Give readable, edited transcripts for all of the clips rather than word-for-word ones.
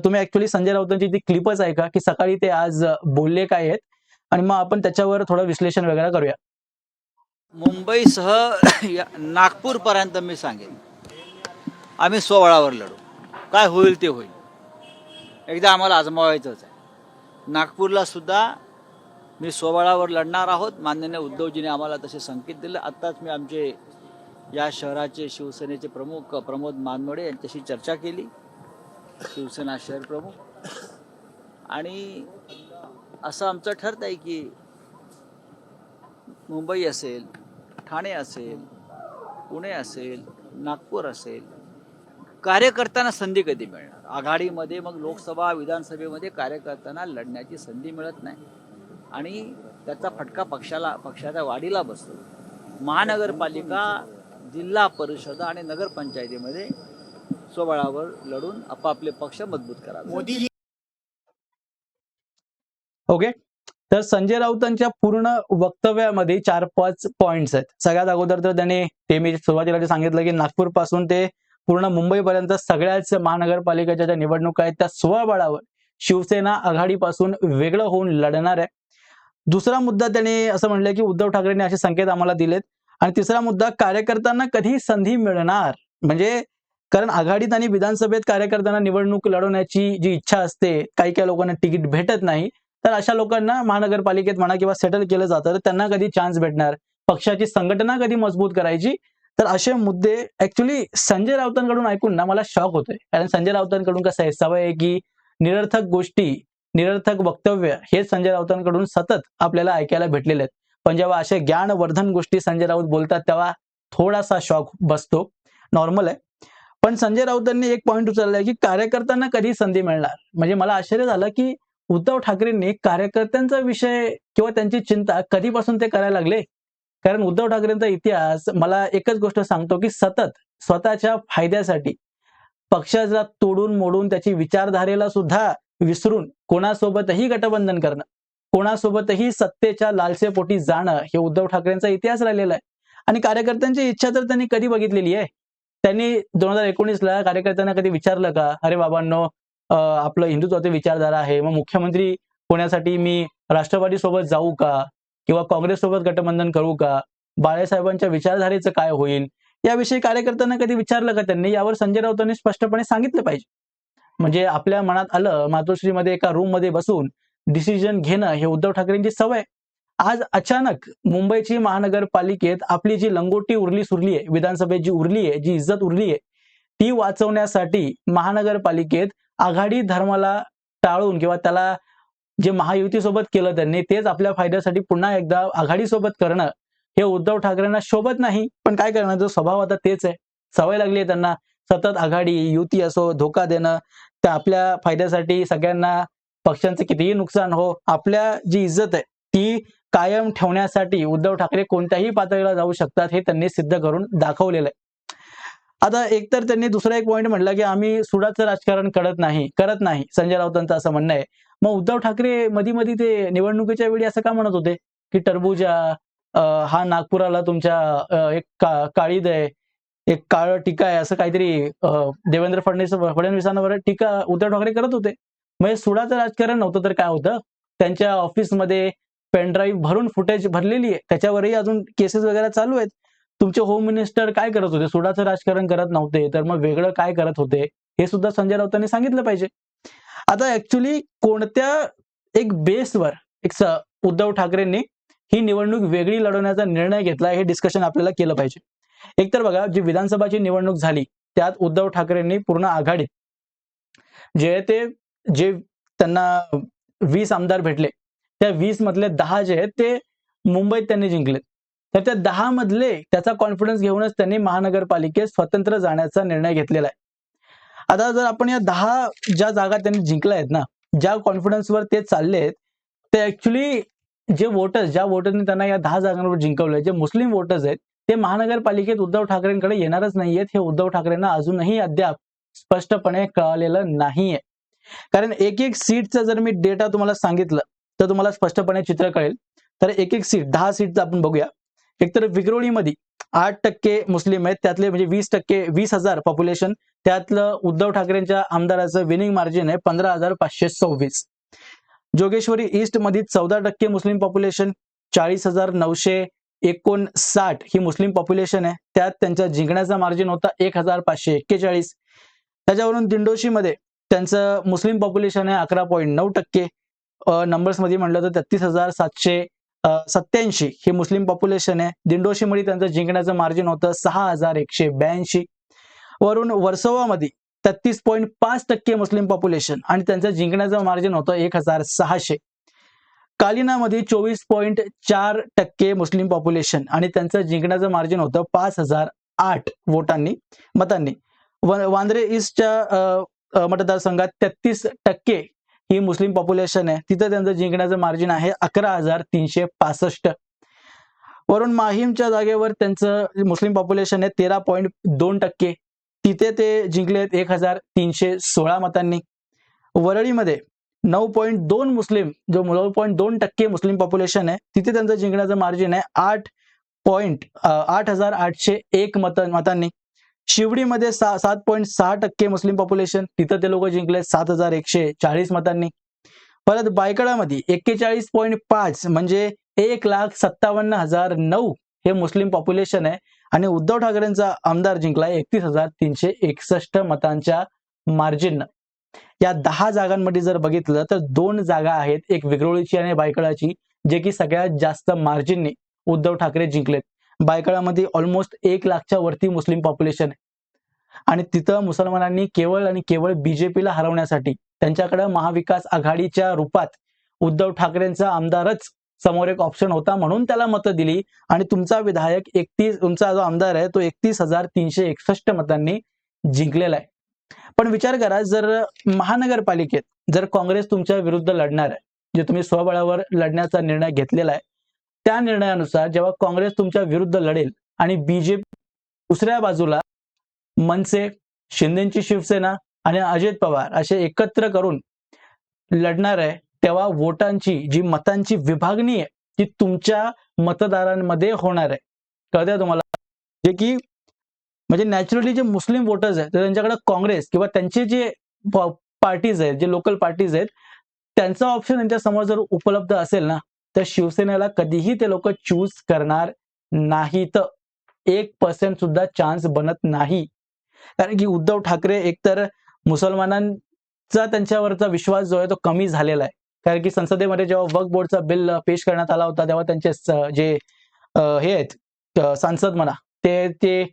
तुम्ही ऍक्च्युली संजय राऊतांची ती क्लिपच ऐका की सकाळी ते आज बोलले काय आहेत, आणि मग आपण त्याच्यावर थोडं विश्लेषण वगैरे करूया. मुंबईसह नागपूरपर्यंत मी सांगेन आम्ही सोहळावर लढू, काय होईल ते होईल, एकदा आम्हाला आजमावायचंच आहे. नागपूरला सुद्धा मी सोहळावर लढणार आहोत. माननीय उद्धवजीने आम्हाला तसे संकेत दिले. आत्ताच मी आमचे या शहराचे शिवसेनेचे प्रमुख प्रमोद मानमोडे यांच्याशी चर्चा केली, शिवसेना शहर प्रमुख, आणि असं आमचं ठरत आहे की मुंबई असेल, ठाणे असेल, पुणे असेल, नागपूर असेल, कार्यकर्त्यांना संधी कधी मिळणार? आघाडीमध्ये मग लोकसभा विधानसभेमध्ये कार्यकर्त्यांना लढण्याची संधी मिळत नाही आणि त्याचा फटका पक्षाच्या वाढीला बसतो. महानगरपालिका, जिल्हा परिषद आणि नगरपंचायतीमध्ये स्वबळावर लढून आपापले पक्ष मजबूत करावे. ओके, तर संजय राऊतांच्या पूर्ण वक्तव्यामध्ये 4-5 पॉइंट्स आहेत. सगळ्यात अगोदर तर त्यांनी ते मी सुरुवातीला जे सांगितलं की नागपूर पासून ते पूर्ण मुंबईपर्यंत सगळ्याच महानगरपालिकेच्या ज्या निवडणुका आहेत त्या स्वबळावर शिवसेना आघाडीपासून वेगळं होऊन लढणार आहे. दुसरा मुद्दा त्यांनी असं म्हणलं की उद्धव ठाकरेंनी असे संकेत आम्हाला दिलेत. आणि तिसरा मुद्दा, कार्यकर्त्यांना कधी संधी मिळणार, म्हणजे कारण आघाडीत आणि विधानसभेत कार्यकर्त्यांना निवडणूक लढवण्याची जी इच्छा असते, काही लोकांना तिकीट भेटत नाही, तर अशा लोकांना महानगरपालिकेत म्हणा किंवा सेटल केलं जातं, तर त्यांना कधी चान्स भेटणार, पक्षाची संघटना कधी मजबूत करायची. तर असे मुद्दे ऍक्च्युली संजय राऊतांकडून ऐकून ना मला शॉक होतोय. कारण संजय राऊतांकडून कसं आहे, सवय आहे की निरर्थक गोष्टी, निरर्थक वक्तव्य हे संजय राऊतांकडून सतत आपल्याला ऐकायला भेटलेले आहेत. पण जेव्हा असे ज्ञानवर्धन गोष्टी संजय राऊत बोलतात तेव्हा थोडासा शॉक बसतो, नॉर्मल आहे. पण संजय राऊतांनी एक पॉइंट उचललाय की कार्यकर्त्यांना कधी संधी मिळणार. म्हणजे मला आश्चर्य झालं की उद्धव ठाकरेंनी कार्यकर्त्यांचा विषय किंवा त्यांची चिंता कधीपासून ते करायला लागले. कारण उद्धव ठाकरेंचा इतिहास मला एकच गोष्ट सांगतो की सतत स्वतःच्या फायद्यासाठी पक्षाला तोडून मोडून त्याची विचारधारेला सुद्धा विसरून कोणासोबतही गठबंधन करणं, कोणासोबतही सत्तेच्या लालसेपोटी जाणं, हे उद्धव ठाकरेंचा इतिहास राहिलेला आहे. आणि कार्यकर्त्यांची इच्छा तर त्यांनी कधी बघितलेली आहे? त्यांनी 2019ला कार्यकर्त्यांना कधी विचारलं का, अरे बाबांनो, आपलं हिंदुत्वाची विचारधारा आहे, मग मुख्यमंत्री होण्यासाठी मी राष्ट्रवादी सोबत जाऊ का किंवा काँग्रेस सोबत गठबंधन करू का, बाळासाहेबांच्या विचारधारेचं काय होईल, याविषयी कार्यकर्त्यांना कधी विचारलं का त्यांनी? यावर संजय राऊतांनी स्पष्टपणे सांगितलं पाहिजे. म्हणजे आपल्या मनात आलं, मातोश्रीमध्ये एका रूम मध्ये बसून डिसिजन घेणं हे उद्धव ठाकरेंची सवय. आज अचानक मुंबईची महानगरपालिकेत आपली जी लंगोटी उरली सुरली आहे, विधानसभेत जी उरली आहे, जी इज्जत उरली आहे, ती वाचवण्यासाठी महानगरपालिकेत आघाडी धर्माला टाळून किंवा त्याला जे महायुतीसोबत केलं त्यांनी तेच आपल्या फायद्यासाठी पुन्हा एकदा आघाडीसोबत करणं हे उद्धव ठाकरेंना शोभत नाही. पण काय करणार, जो स्वभाव आता तेच आहे, सवय लागली आहे त्यांना. सतत आघाडी युती असो, धोका देणं, त्या आपल्या फायद्यासाठी सगळ्यांना, पक्षांचं कितीही नुकसान हो, आपल्या जी इज्जत आहे ती कायम ठेवण्यासाठी उद्धव ठाकरे कोणत्याही पातळीला जाऊ शकतात, हे त्यांनी सिद्ध करून दाखवलेलं आहे. आता एकतर त्यांनी दुसरा एक पॉईंट म्हटला की आम्ही सुडाचं राजकारण करत नाही, संजय राऊतांचं असं म्हणणं आहे. मग उद्धव ठाकरे मध्ये मध्ये ते निवडणुकीच्या वेळी असं का म्हणत होते की टरबूजा, हा नागपुराला तुमच्या एक काळीद आहे, एक काळ टीका आहे, असं काहीतरी देवेंद्र फडणवीसांवर टीका उद्धव ठाकरे करत होते. म्हणजे सुडाचं राजकारण नव्हतं तर काय होतं? त्यांच्या ऑफिसमध्ये पेनड्राईव्ह भरून फुटेज भरलेली आहे, त्याच्यावरही अजून केसेस वगैरे चालू आहेत. तुमचे होम मिनिस्टर काय करत होते? सुडाचं राजकारण करत नव्हते तर मग वेगळं काय करत होते, हे सुद्धा संजय राऊतांनी सांगितलं पाहिजे. आता ऍक्च्युली कोणत्या एक बेसवर उद्धव ठाकरेंनी ही निवडणूक वेगळी लढवण्याचा निर्णय घेतला, हे डिस्कशन आपल्याला केलं पाहिजे. एकतर बघा, जी विधानसभाची निवडणूक झाली त्यात उद्धव ठाकरेंनी पूर्ण आघाडीत जे त्यांना 20 आमदार भेटले, त्या 20 मधले 10 जे आहेत ते मुंबईत त्यांनी जिंकले. तर त्या 10 मधले त्याचा कॉन्फिडन्स घेऊनच त्यांनी महानगरपालिकेत स्वतंत्र जाण्याचा निर्णय घेतलेला आहे. आता जर आपण या 10 ज्या जागा त्यांनी जिंकल्या आहेत ना, ज्या कॉन्फिडन्सवर ते चालले आहेत, ते ऍक्च्युली जे वोटर्स, ज्या वोटरने त्यांना या 10 जागांवर जिंकवलंय, जे मुस्लिम वोटर्स आहेत, ते महानगरपालिकेत उद्धव ठाकरेंकडे येणारच नाहीयेत. हे उद्धव ठाकरेंना अजूनही अद्याप स्पष्टपणे कळालेलं नाहीये. कारण एक एक सीटचा जर मी डेटा तुम्हाला सांगितलं तर तुम्हाला स्पष्टपणे चित्र कळेल. तर एक एक सीट, 10 सीटचं आपण बघूया. एकतर विक्रोळीमध्ये 8% मुस्लिम आहेत, त्यातले म्हणजे 20%, 20,000 पॉप्युलेशन, त्यातलं उद्धव ठाकरेंच्या आमदाराचं विनिंग मार्जिन आहे 15,526. जोगेश्वरी ईस्ट मध्ये 14% मुस्लिम पॉप्युलेशन, 40,959 ही मुस्लिम पॉप्युलेशन आहे, त्यात त्यांचा जिंकण्याचा मार्जिन होता 1,541. त्याच्यावरून दिंडोशी मध्ये त्यांचं मुस्लिम पॉप्युलेशन आहे 11.9%. नंबर्स मध्ये म्हटलं तर 33,787 ही मुस्लिम पॉप्युलेशन आहे. दिंडोशी मध्ये त्यांचं जिंकण्याचं मार्जिन होतं 6,182. वरून वर्सोवामध्ये 33.5% मुस्लिम पॉप्युलेशन आणि त्यांचं जिंकण्याचं मार्जिन होतं 1,600. कालिनामध्ये 24.4% मुस्लिम पॉप्युलेशन आणि त्यांचं जिंकण्याचं मार्जिन होतं 5,008 मतांनी. वांद्रे ईस्टच्या मतदारसंघात 33% ही मुस्लिम पॉप्युलेशन आहे, तिथं त्यांचं जिंकण्याचं मार्जिन आहे 11,365. वरून माहीमच्या जागेवर त्यांचं मुस्लिम पॉप्युलेशन आहे 13.2%, तिथे ते जिंकले आहेत 1,316 मतांनी. वरळीमध्ये 9.2 मुस्लिम, जो 9.2% मुस्लिम पॉप्युलेशन आहे, तिथे त्यांचं जिंकण्याचं मार्जिन आहे 8,801 मतांनी. शिवडीमध्ये 7.6% मुस्लिम पॉप्युलेशन, तिथं ते लोक जिंकले 7,140 मतांनी. परत बायकडामध्ये 41.5 म्हणजे 1,57,009 हे मुस्लिम पॉप्युलेशन आहे आणि उद्धव ठाकरेंचा आमदार जिंकलाय 31,361 मतांच्या मार्जिन. या 10 जागांमध्ये जर बघितलं तर 2 जागा आहेत, एक विक्रोळीची आणि बायकळाची, जे की सगळ्यात जास्त मार्जिनने उद्धव ठाकरे जिंकलेत. बायकळामध्ये ऑलमोस्ट 1,00,000च्या वरती मुस्लिम पॉप्युलेशन आहे आणि तिथं मुसलमानांनी केवळ आणि केवळ बीजेपीला हरवण्यासाठी त्यांच्याकडे महाविकास आघाडीच्या रूपात उद्धव ठाकरेंचा आमदारच समोर एक ऑप्शन होता म्हणून त्याला मतं दिली आणि तुमचा विधायक तुमचा जो आमदार आहे तो 31,361 मतांनी जिंकलेला आहे. पण विचार करा, जर महानगरपालिकेत जर काँग्रेस तुमच्या विरुद्ध लढणार आहे, जे तुम्ही स्वबळावर लढण्याचा निर्णय घेतलेला आहे, त्या निर्णयानुसार जेव्हा काँग्रेस तुमच्या विरुद्ध लढेल आणि बीजेपी दुसऱ्या बाजूला मनसे, शिंदेची शिवसेना आणि अजित पवार असे एकत्र करून लढणार आहे, तेव्हा वोटांची जी मतांची विभागणी आहे ती तुमच्या मतदारांमध्ये होणार आहे. कळतंय तुम्हाला? जे की म्हणजे नॅचरली जे मुस्लिम वोटर्स आहेत तर त्यांच्याकडे काँग्रेस किंवा त्यांचे जे पार्टीज आहेत, जे लोकल पार्टीज आहेत, त्यांचा ऑप्शन त्यांच्या समोर जर उपलब्ध असेल ना, तर शिवसेनेला कधीही ते लोक चूज करणार नाहीत. 1% सुद्धा चान्स बनत नाही. कारण की उद्धव ठाकरे एकतर मुसलमानांचा त्यांच्यावरचा विश्वास जो आहे तो कमी झालेला आहे. कारण की संसदेमध्ये जेव्हा वक्फ बोर्डचा बिल पेश करण्यात आला होता तेव्हा त्यांचे जे हे आहेत सांसद म्हणा, ते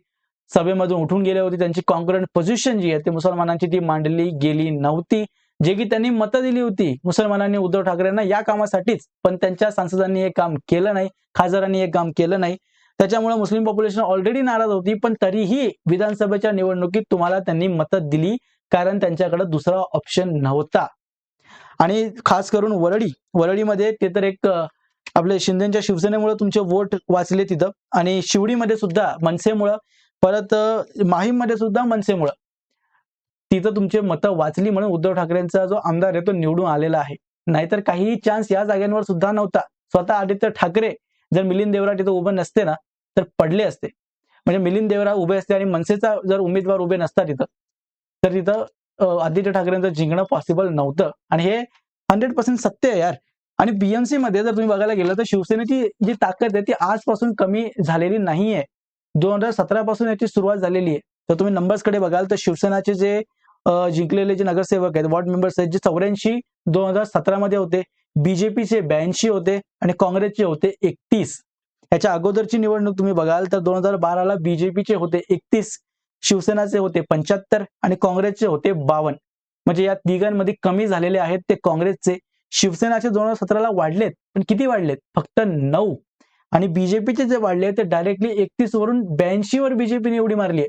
सभेमधून उठून गेले होते. त्यांची कॉन्करंट पोझिशन जी आहे ते मुसलमानांची ती मांडली गेली नव्हती, जे की त्यांनी मतं दिली होती मुसलमानांनी उद्धव ठाकरेंना या कामासाठीच, पण त्यांच्या सांसदांनी हे काम केलं नाही, खासदारांनी हे काम केलं नाही. त्याच्यामुळे मुस्लिम पॉप्युलेशन ऑलरेडी नाराज होती, पण तरीही विधानसभेच्या निवडणुकीत तुम्हाला त्यांनी मतं दिली कारण त्यांच्याकडे दुसरा ऑप्शन नव्हता. आणि खास करून वरळीमध्ये ते तर एक आपले शिंदेच्या शिवसेनेमुळे तुमचे वोट वाचले तिथं, आणि शिवडीमध्ये सुद्धा मनसेमुळं, परत माहीममध्ये सुद्धा मनसेमुळं तिथं तुमचे मतं वाचली म्हणून उद्धव ठाकरेंचा जो आमदार आहे तो निवडून आलेला आहे. नाहीतर काहीही चान्स या जागांवर सुद्धा नव्हता. स्वतः आदित्य ठाकरे जर मिलिंद देवरा तिथं उभं नसते ना तर पडले असते. म्हणजे मिलिंद देवरा उभे असते आणि मनसेचा जर उमेदवार उभे नसता तिथं, तर तिथं आदित्य ठाकरेंचं जिंकणं पॉसिबल नव्हतं. आणि हे 100% सत्य आहे यार. आणि बीएमसी मध्ये जर तुम्ही बघायला गेलं तर शिवसेनेची जी ताकद आहे ती आजपासून कमी झालेली नाहीये. 2017 पासून याची सुरुवात झालेली आहे. तर तुम्ही नंबर्सकडे बघाल तर शिवसेनाचे जे जिंकलेले जे नगरसेवक आहेत, वॉर्ड मेंबर्स आहेत, जे 84 2017 मध्ये होते, बीजेपीचे 82 होते आणि काँग्रेसचे होते 31. याच्या अगोदरची निवडणूक तुम्ही बघाल तर 2012ला बीजेपीचे होते 31, शिवसेनाचे होते 75 आणि काँग्रेसचे होते 52. म्हणजे या तिघांमध्ये कमी झालेले आहेत ते काँग्रेसचे. शिवसेनाचे 2017ला वाढलेत, पण किती वाढलेत? फक्त 9. आणि बीजेपीचे जे वाढले ते डायरेक्टली 31 वरून 82 वर बीजेपीने एवढी मारली आहे.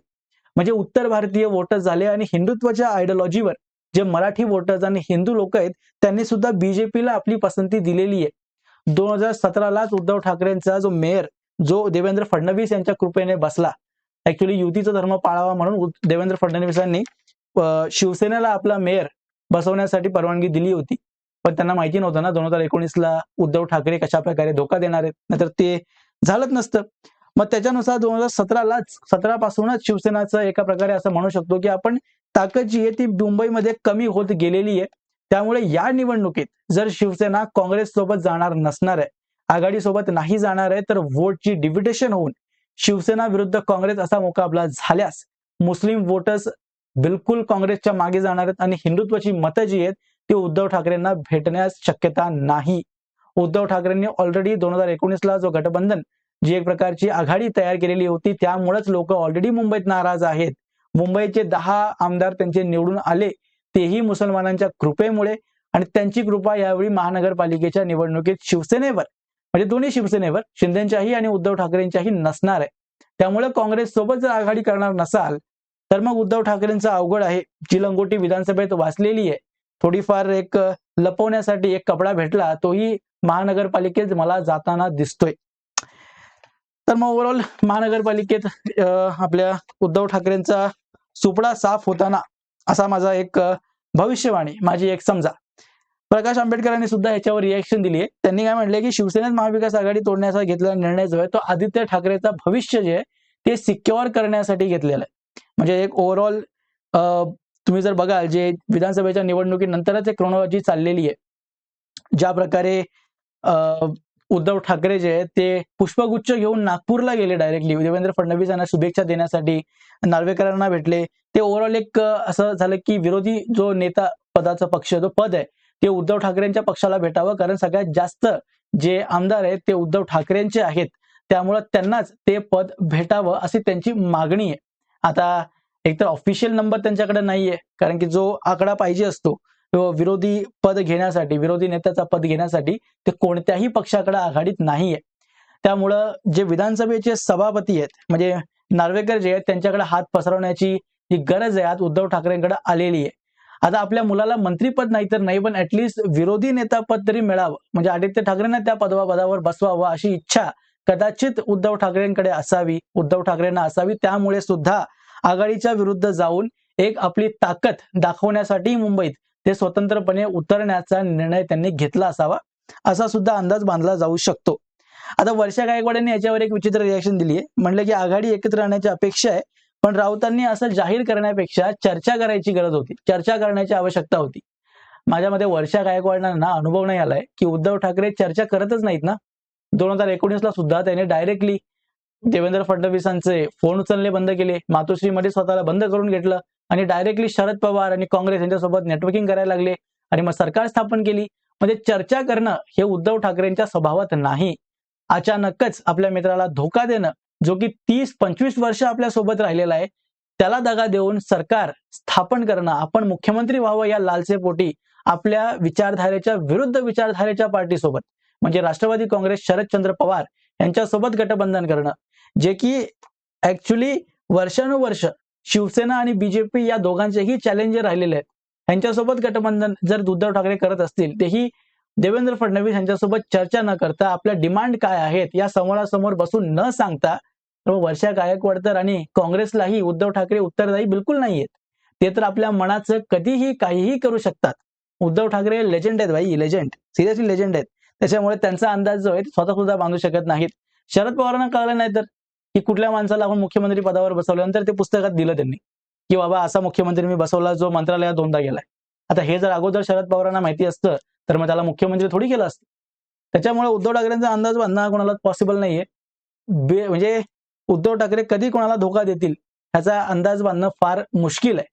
म्हणजे उत्तर भारतीय वोटर्स झाले आणि हिंदुत्वाच्या आयडिओलॉजीवर जे मराठी वोटर्स आणि हिंदू लोक आहेत त्यांनी सुद्धा बीजेपीला आपली पसंती दिलेली आहे. 2017लाच उद्धव ठाकरेंचा जो मेयर जो देवेंद्र फडणवीस यांच्या कृपेने बसला, ऍक्च्युली युतीचा धर्म पाळावा म्हणून देवेंद्र फडणवीसांनी शिवसेनेला आपला मेयर बसवण्यासाठी परवानगी दिली होती, पण त्यांना माहिती नव्हतं ना 2019ला उद्धव ठाकरे कशा प्रकारे धोका देणार आहेत, नाहीतर ते झालंच नसतं. मग त्याच्यानुसार 2017 पासूनच शिवसेनाचं एका प्रकारे असं म्हणू शकतो की आपण ताकद जी आहे ती मुंबईमध्ये कमी होत गेलेली आहे. त्यामुळे या निवडणुकीत जर शिवसेना काँग्रेस सोबत जाणार नसणार आहे, आघाडीसोबत नाही जाणार आहे, तर वोटची डिव्हिडेशन होऊन शिवसेना विरुद्ध काँग्रेस असा मुकाबला झाल्यास मुस्लिम वोटर्स बिलकुल काँग्रेसच्या मागे जाणार आहेत आणि हिंदुत्वाची मतं जी आहेत ती उद्धव ठाकरेंना भेटण्यास शक्यता नाही. उद्धव ठाकरेंनी ऑलरेडी 2019ला जो गठबंधन जी एक प्रकारची आघाडी तयार केलेली होती त्यामुळेच लोक ऑलरेडी मुंबईत नाराज आहेत. मुंबईचे 10 आमदार त्यांचे निवडून आले तेही मुसलमानांच्या कृपेमुळे आणि त्यांची कृपा यावेळी महानगरपालिकेच्या निवडणुकीत शिवसेनेवर म्हणजे दोन्ही शिवसेनेवर शिंदेच्याही आणि उद्धव ठाकरेंच्याही नसणार आहे. त्यामुळे काँग्रेस सोबत जर आघाडी करणार नसाल तर मग उद्धव ठाकरेंचं अवघड आहे. जी लंगोटी विधानसभेत वाचलेली आहे थोडीफार एक लपवण्यासाठी एक कपडा भेटला तोही महानगरपालिकेत मला जाताना दिसतोय. तर मग ओव्हरऑल महानगरपालिकेत आपल्या उद्धव ठाकरेंचा सुपडा साफ होताना असा माझा एक भविष्यवाणी माझी एक समजा. प्रकाश आंबेडकरांनी सुद्धा याच्यावर रिएक्शन दिली आहे. त्यांनी काय म्हटलंय की शिवसेनेत महाविकास आघाडी तोडण्याचा घेतलेला निर्णय जो आहे तो आदित्य ठाकरेचा भविष्य जे आहे ते सिक्युअर करण्यासाठी घेतलेला आहे. म्हणजे एक ओव्हरऑल तुम्ही जर बघाल जे विधानसभेच्या निवडणुकीनंतरच एक क्रोनॉलॉजी चाललेली आहे. ज्या प्रकारे उद्धव ठाकरे जे आहेत ते पुष्पगुच्छ घेऊन नागपूरला गेले डायरेक्टली देवेंद्र फडणवीस यांना शुभेच्छा देण्यासाठी, नार्वेकरांना भेटले. ते ओव्हरऑल एक असं झालं की विरोधी जो नेता पदाचा पक्ष जो पद आहे ते उद्धव ठाकरेंच्या पक्षाला भेटावं, कारण सगळ्यात जास्त जे आमदार आहेत ते उद्धव ठाकरेंचे आहेत. त्यामुळे त्यांनाच ते पद भेटावं अशी त्यांची मागणी आहे. आता एकतर ऑफिशियल नंबर त्यांच्याकडे नाहीये, कारण की जो आकडा पाहिजे असतो तो विरोधी पद घेण्यासाठी, विरोधी नेत्याचा पद घेण्यासाठी ते कोणत्याही पक्षाकडे आघाडीत नाहीये. त्यामुळं जे विधानसभेचे सभापती आहेत म्हणजे नार्वेकर जे आहेत त्यांच्याकडे हात पसरवण्याची जी गरज आहे आज उद्धव ठाकरेंकडे आलेली आहे. आता आपल्या मुलाला मंत्रीपद नाही तर नाही पण ऍटलिस्ट विरोधी नेता पद तरी मिळावं, म्हणजे आदित्य ठाकरेंना त्या पदावर बसवावं अशी इच्छा कदाचित उद्धव ठाकरेंकडे असावी, उद्धव ठाकरेंना असावी. त्यामुळे सुद्धा आघाडीच्या विरुद्ध जाऊन एक आपली ताकद दाखवण्यासाठी मुंबईत ते स्वतंत्रपणे उतरण्याचा निर्णय त्यांनी घेतला असावा असा सुद्धा अंदाज बांधला जाऊ शकतो. आता वर्षा गायकवाड यांनी याच्यावर एक विचित्र रिएक्शन दिली आहे. म्हणलं की आघाडी एकत्र राहण्याची अपेक्षा आहे पण राऊतांनी असं जाहीर करण्यापेक्षा चर्चा करायची गरज होती, चर्चा करण्याची आवश्यकता होती. माझ्या मते वर्षा गायकवाडांना अनुभव नाही आलाय की उद्धव ठाकरे चर्चा करतच नाहीत ना. 2019ला सुद्धा त्याने डायरेक्टली देवेंद्र फडणवीसांचे फोन उचलणे बंद केले, मातोश्रीमध्ये स्वतःला बंद करून घेतलं आणि डायरेक्टली शरद पवार आणि काँग्रेस यांच्यासोबत नेटवर्किंग करायला लागले आणि मग सरकार स्थापन केली. म्हणजे चर्चा करणं हे उद्धव ठाकरेंच्या स्वभावात नाही. अचानकच आपल्या मित्राला धोका देणं, जो की 30-25 वर्ष आपल्या सोबत राहिलेला आहे, त्याला दगा देऊन सरकार स्थापन करणं, आपण मुख्यमंत्री व्हावं या लालसेपोटी आपल्या विचारधारेच्या विरुद्ध विचारधारेच्या पार्टीसोबत म्हणजे राष्ट्रवादी काँग्रेस शरदचंद्र पवार यांच्यासोबत गठबंधन करणं, जे की ऍक्च्युली वर्षानुवर्ष शिवसेना आणि बीजेपी या दोघांचेही चॅलेंजर राहिलेले आहेत. यांच्यासोबत गठबंधन जर उद्धव ठाकरे करत असतील तेही देवेंद्र फडणवीस यांच्यासोबत चर्चा न करता आपल्या डिमांड काय आहेत या समोरासमोर बसून न सांगता वर्षा गायकवाड तर आणि काँग्रेसलाही उद्धव ठाकरे उत्तरदायी बिलकुल नाहीयेत. ते तर आपल्या मनाचं कधीही काहीही करू शकतात. उद्धव ठाकरे लेजंड आहेत भाई, लेजंड, सिरियसली लेजंड आहेत. त्याच्यामुळे त्यांचा अंदाज जो आहे स्वतः सुद्धा बांधू शकत नाहीत. शरद पवारांना कळलं नाही तर की कुठल्या माणसाला आपण मुख्यमंत्री पदावर बसवल्यानंतर ते पुस्तकात दिलं त्यांनी की बाबा असा मुख्यमंत्री मी बसवला जो मंत्रालयात 2दा गेलाय. आता हे जर अगोदर शरद पवारांना माहिती असतं तर मग त्याला मुख्यमंत्री थोडी केलं असतं. त्याच्यामुळे उद्धव ठाकरेंचा अंदाज बांधणं कोणाला पॉसिबल नाहीये. म्हणजे उद्धव ठाकरे कधी कोणाला धोका देतील ह्याचा अंदाज बांधणं फार मुश्किल आहे.